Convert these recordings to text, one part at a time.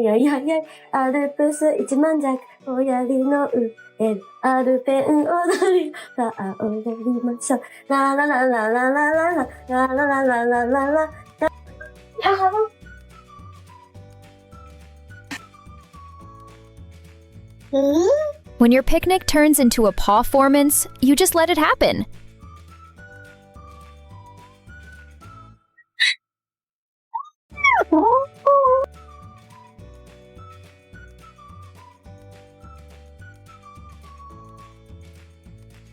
やいやいや、アルプス一万弱、親指の上、アルペン踊り、さあ踊りましょう。ララララララララ、ラララララララ。When your picnic turns into a pawformance, you just let it happen.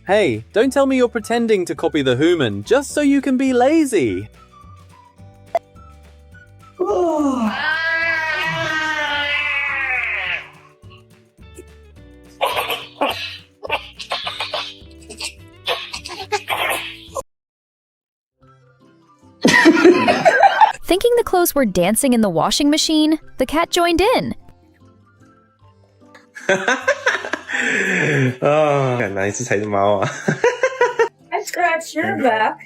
Hey, don't tell me you're pretending to copy the human just so you can be lazy. Thinking the clothes were dancing in the washing machine, the cat joined in. I scratch your back.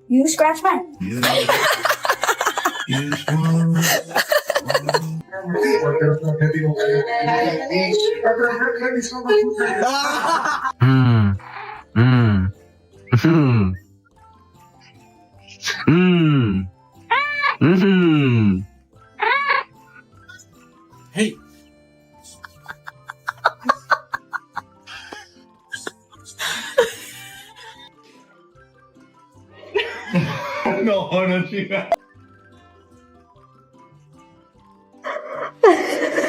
You scratch mine. Hey. No,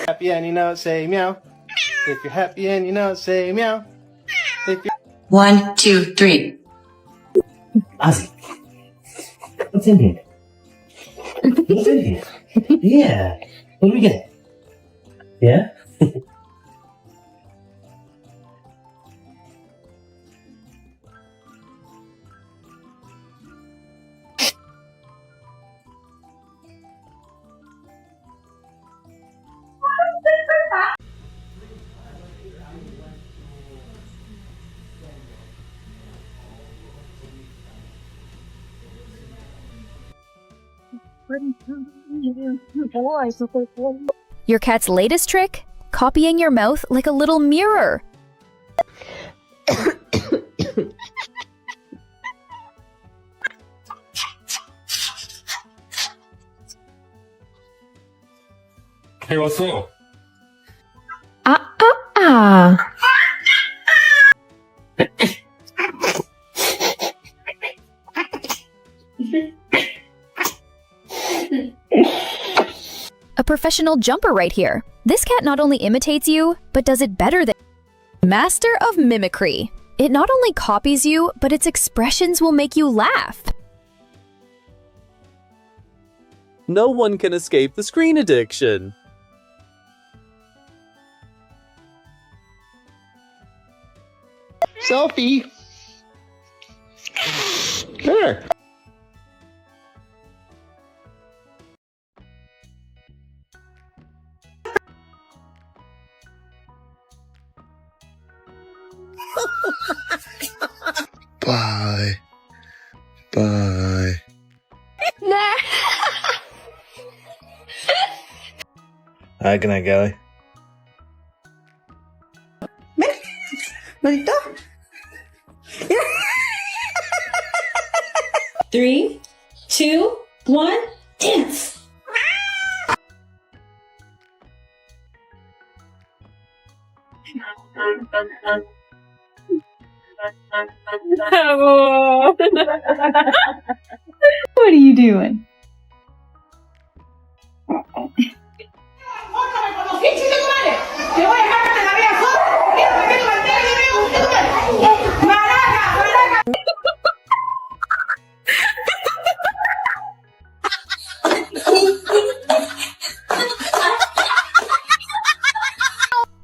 happy and you know it, say meow. If you're happy and you know it, say meow. If you're 1, 2, 3. Ozzy, what's in here? What's in here? Yeah. What do we get? Yeah? Your cat's latest trick? Copying your mouth like a little mirror. Hey, what's up? A professional jumper right here. This cat not only imitates you, but does it better than master of mimicry. It not only copies you, but its expressions will make you laugh. No one can escape the screen addiction. Selfie. Sure. Bye. Bye. Alright, good night, Gally. Manito. 3, 2, 1, dance. What are you doing?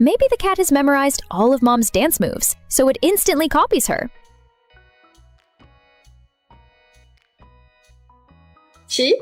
Maybe the cat has memorized all of Mom's dance moves, so it instantly copies her. She?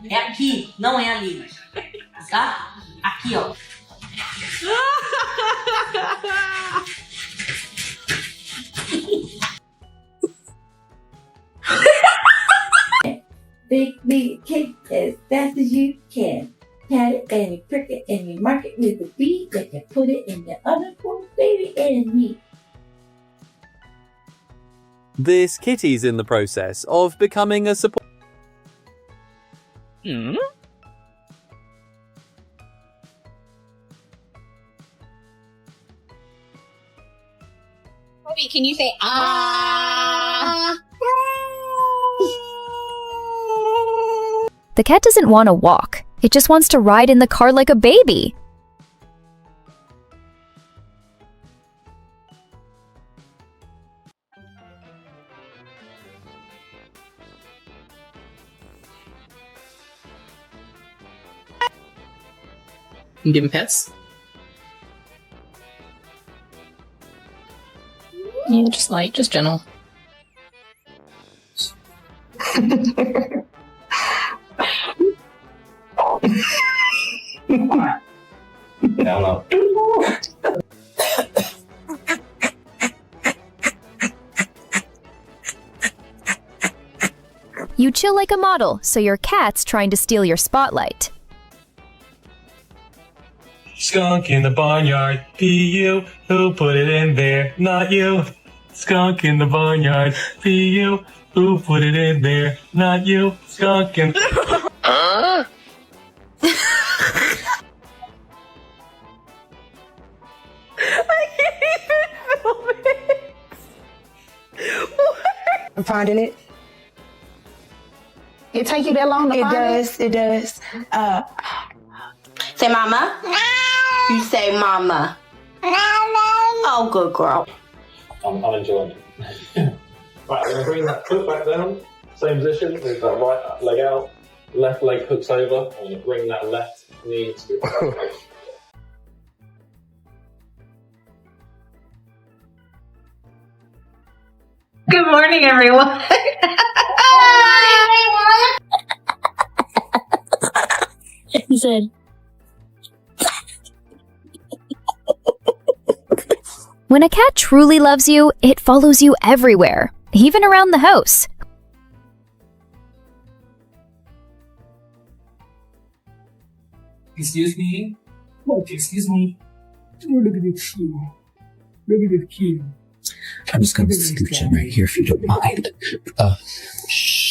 É aqui, não é ali. Tá? Aqui, ó. Big me cake as fast as you can. Pat it and you prick it and you mark it with a B. Then you put it in the oven for baby and me. This kitty's in the process of becoming a support. Toby, can you say ah? The cat doesn't want to walk. It just wants to ride in the car like a baby. You give him pets? Yeah, just light, just gentle. Hello. You chill like a model, so your cat's trying to steal your spotlight. Skunk in the barnyard, P.U. Who put it in there? Not you. Skunk in the barnyard, P.U. Who put it in there? Not you. Skunk in... Huh? I'm finding it. It take you that long to find It does. Say mama. You say mama. Oh, good girl. I'm enjoying it. Right, I'm going to bring that foot back down. Same position, with that right leg out. Left leg hooks over. I'm going to bring that left knee to Good morning, everyone. He said, When a cat truly loves you, it follows you everywhere, even around the house. Excuse me? Oh, excuse me. Oh, look at this key. Look at this key. I'm just gonna scooch in right here if you don't mind. Shh.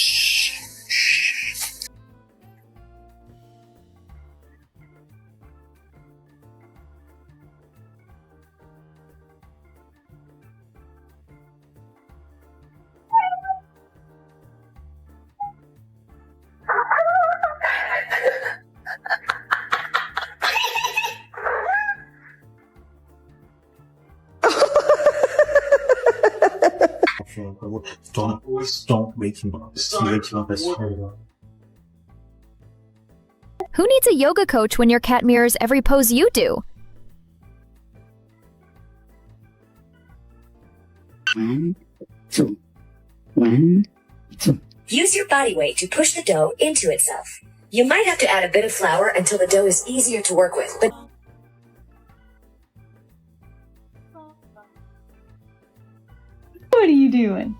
Don't wake him up. Wake him up as Who needs a yoga coach when your cat mirrors every pose you do? One, two. Use your body weight to push the dough into itself. You might have to add a bit of flour until the dough is easier to work with, but What are you doing?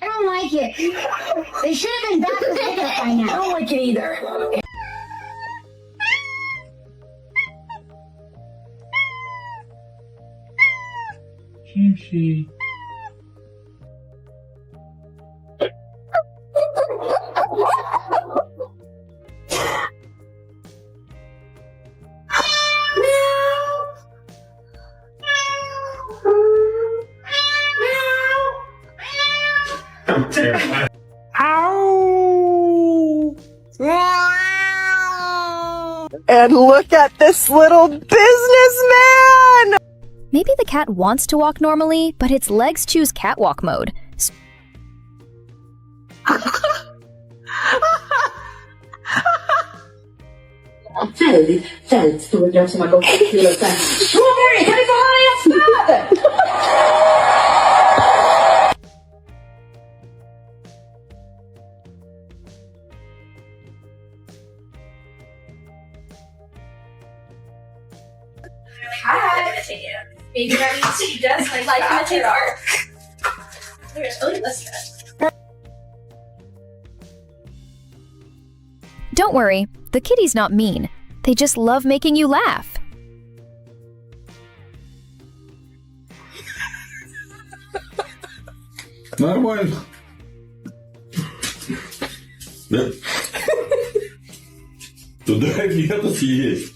I don't like it. They should have been back to pickup by now. I don't like it either. Kimchi. Ow! And look at this little businessman! Maybe the cat wants to walk normally, but its legs choose catwalk mode. Sen stod jag som har gått till och sen Strawberry, kan vi få höra ert stöd? Hi. Maybe that means she does like imitate art. Don't worry, the kitty's not mean. They just love making you laugh. Нормально. Да. Туда и где-то съесть.